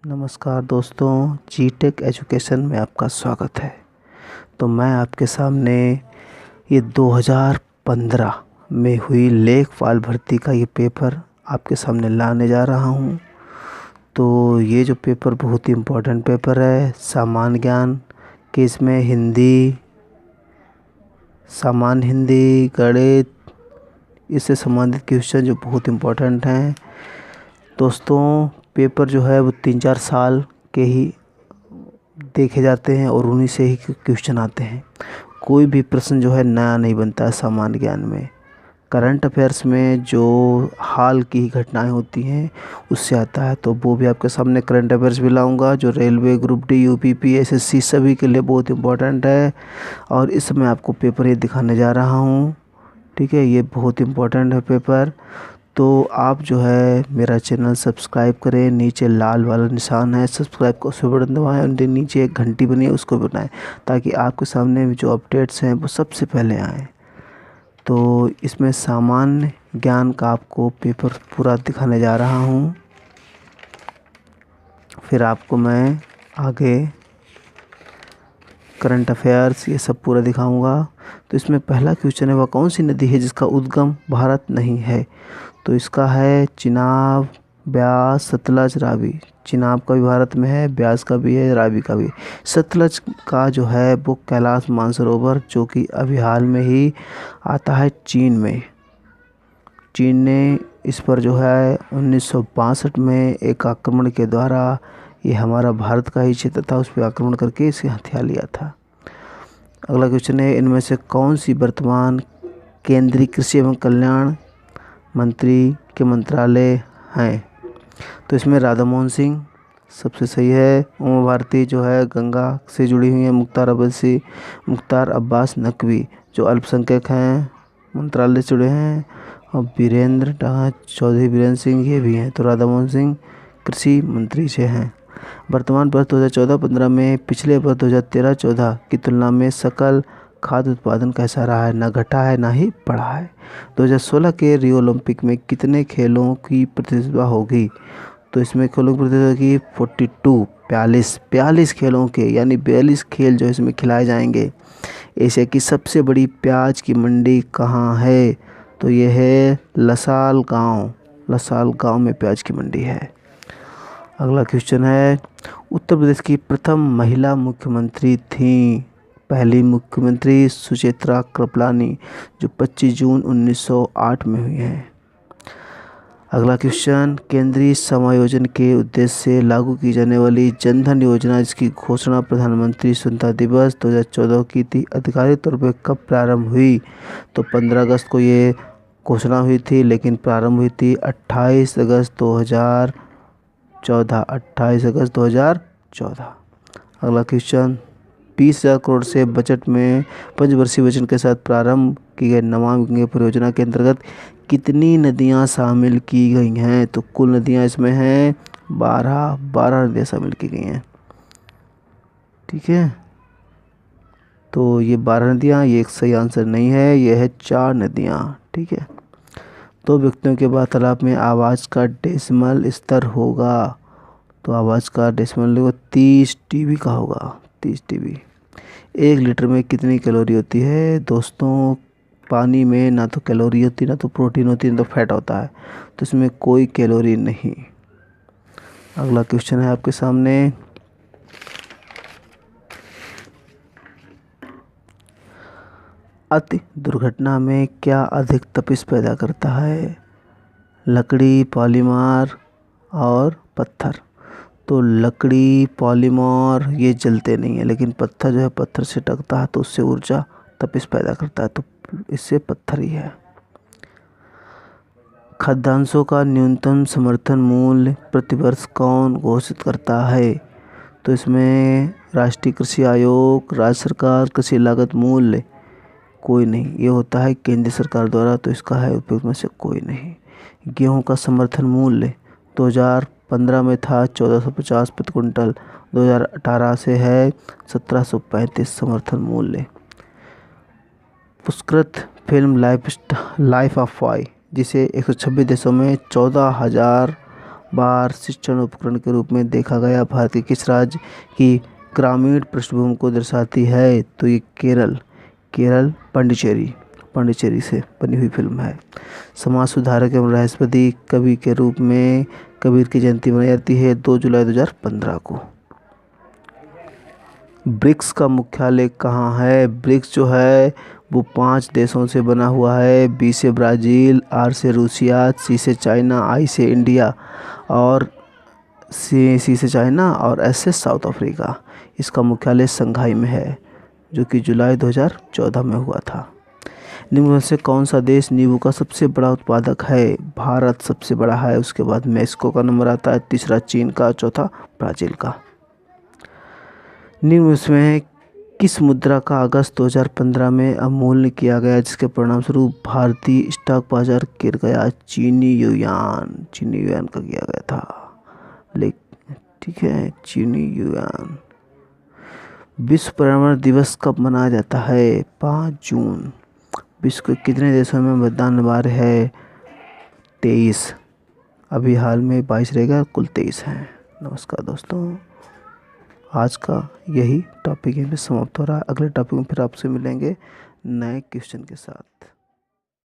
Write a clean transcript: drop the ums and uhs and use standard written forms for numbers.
नमस्कार दोस्तों, जीटेक एजुकेशन में आपका स्वागत है। तो मैं आपके सामने ये 2015 में हुई लेखपाल भर्ती का ये पेपर आपके सामने लाने जा रहा हूँ। तो ये जो पेपर बहुत ही इम्पोर्टेंट पेपर है। सामान्य ज्ञान के इसमें सामान्य हिंदी, गणित, इससे संबंधित क्वेश्चन जो बहुत इम्पोर्टेंट हैं। दोस्तों, पेपर जो है वो 3-4 साल के ही देखे जाते हैं और उन्हीं से ही क्वेश्चन आते हैं। कोई भी प्रश्न जो है नया नहीं बनता है सामान्य ज्ञान में। करंट अफेयर्स में जो हाल की घटनाएं होती हैं उससे आता है, तो वो भी आपके सामने करंट अफेयर्स भी लाऊंगा जो railway, group D, UPP, SSC सभी के लिए बहुत इम्पोर्टेंट है। और इस समय आपको पेपर ये दिखाने जा रहा हूँ। ठीक है, ये बहुत इम्पोर्टेंट है पेपर। तो आप जो है मेरा चैनल सब्सक्राइब करें। नीचे लाल वाला निशान है, सब्सक्राइब का उसे बटन दबाएं और नीचे एक घंटी बनी है उसको बनाएं, ताकि आपके सामने जो अपडेट्स हैं वो सबसे पहले आएँ। तो इसमें सामान्य ज्ञान का आपको पेपर पूरा दिखाने जा रहा हूँ, फिर आपको मैं आगे करंट अफेयर्स ये सब पूरा दिखाऊंगा। तो इसमें पहला क्वेश्चन है, वह कौन सी नदी है जिसका उद्गम भारत नहीं है? तो इसका है चिनाब, ब्यास, सतलज, रावी। चिनाब का भी भारत में है, ब्यास का भी है, रावी का भी। सतलज का जो है वो कैलाश मानसरोवर, जो कि अभी हाल में ही आता है चीन में। चीन ने इस पर जो है 1962 में एक आक्रमण के द्वारा, ये हमारा भारत का ही क्षेत्र था, उस पर आक्रमण करके इसे हथिया लिया था। अगला क्वेश्चन है, इनमें से कौन सी वर्तमान केंद्रीय कृषि एवं कल्याण मंत्री के मंत्रालय हैं? तो इसमें राधा मोहन सिंह सबसे सही है। उमा भारती जो है गंगा से जुड़ी हुई है। मुख्तार अब्बास नकवी जो अल्पसंख्यक हैं मंत्रालय से जुड़े हैं। और चौधरी वीरेंद्र सिंह ये भी हैं। तो राधा मोहन सिंह कृषि मंत्री से हैं। वर्तमान वर्ष 2014-15 में पिछले वर्ष 2013-14 की तुलना में सकल खाद्य उत्पादन कैसा रहा है? ना घटा है ना ही बढ़ा है। 2016 के रियो ओलंपिक में कितने खेलों की प्रतियोगिता होगी? तो इसमें खेलों की प्रतियोगिता की 42 खेलों के, यानी 42 खेल जो इसमें खिलाए जाएंगे। एशिया की सबसे बड़ी प्याज की मंडी कहाँ है? तो ये है लसाल गांव में प्याज की मंडी है। अगला क्वेश्चन है, उत्तर प्रदेश की प्रथम महिला मुख्यमंत्री थी? पहली मुख्यमंत्री सुचित्रा कृपलानी, जो 25 जून 1908 में हुई हैं। अगला क्वेश्चन, केंद्रीय समायोजन के उद्देश्य से लागू की जाने वाली जनधन योजना, जिसकी घोषणा प्रधानमंत्री स्वतंत्रता दिवस 2014 की थी, आधिकारिक तौर पर कब प्रारंभ हुई? तो 15 अगस्त को ये घोषणा हुई थी, लेकिन प्रारंभ हुई थी 28 अगस्त 2014। अगला क्वेश्चन, 20,000 करोड़ से बजट में पंचवर्षीय बजट के साथ प्रारंभ की गई नमामि गंगे परियोजना के अंतर्गत कितनी नदियां शामिल की गई हैं? तो कुल नदियां इसमें हैं 12 नदियां शामिल की गई हैं। ठीक है, तो ये 12 नदियां, ये एक सही आंसर नहीं है, ये है 4 नदियां। ठीक है, तो व्यक्तियों के वार्तालाप में आवाज़ का डेसिमल स्तर होगा। तो आवाज़ का डेसिमल 30 dB का होगा, 30 dB। 1 लीटर में कितनी कैलोरी होती है? दोस्तों, पानी में ना तो कैलोरी होती, ना तो प्रोटीन होती, ना तो फैट होता है, तो इसमें कोई कैलोरी नहीं। अगला क्वेश्चन है आपके सामने, अति दुर्घटना में क्या अधिक तपिश पैदा करता है? लकड़ी, पॉलीमर और पत्थर। तो लकड़ी, पॉलीमर ये जलते नहीं है, लेकिन पत्थर जो है पत्थर से टकता है तो उससे ऊर्जा तपिश पैदा करता है, तो इससे पत्थर ही है। खाद्यांशों का न्यूनतम समर्थन मूल्य प्रतिवर्ष कौन घोषित करता है? तो इसमें राष्ट्रीय कृषि आयोग, राज्य सरकार, कृषि लागत मूल्य कोई नहीं, ये होता है केंद्र सरकार द्वारा, तो इसका है उपयोग में से कोई नहीं। गेहूं का समर्थन मूल्य 2015 में था 1450 प्रति क्विंटल, 2018 से है 1735 समर्थन मूल्य। पुरस्कृत फिल्म लाइफ ऑफ पाई, जिसे 126 देशों में 14,000 बार शिक्षण उपकरण के रूप में देखा गया भारत के किस राज्य की ग्रामीण पृष्ठभूमि को दर्शाती है? तो ये केरल पांडिचेरी से बनी हुई फिल्म है। समाज सुधारक एवं राष्ट्रवादी कवि के रूप में कबीर की जयंती मनाई जाती है 2 जुलाई 2015 को। ब्रिक्स का मुख्यालय कहाँ है? ब्रिक्स जो है वो 5 देशों से बना हुआ है। बी से ब्राज़ील, आर से रूसिया, सी से चाइना, आई से इंडिया और सी से चाइना और एस से साउथ अफ्रीका। इसका मुख्यालय शंघाई में है जो कि जुलाई 2014 में हुआ था। निम्न में से कौन सा देश नींबू का सबसे बड़ा उत्पादक है? भारत सबसे बड़ा है, उसके बाद मेक्सिको का नंबर आता है, तीसरा चीन का, चौथा ब्राज़ील का। निम्न में किस मुद्रा का अगस्त 2015 में अवमूल्यन किया गया जिसके परिणामस्वरूप भारतीय स्टॉक बाजार गिर गया? चीनी युआन का किया गया था। ठीक है, चीनी युआन। विश्व पर्यावरण दिवस कब मनाया जाता है? 5 जून। विश्व के कितने देशों में मतदान अनिवार्य है? 23। अभी हाल में 22 रहेगा, कुल 23 हैं। नमस्कार दोस्तों, आज का यही टॉपिक यहीं पे समाप्त हो रहा है। अगले टॉपिक में फिर आपसे मिलेंगे नए क्वेश्चन के साथ।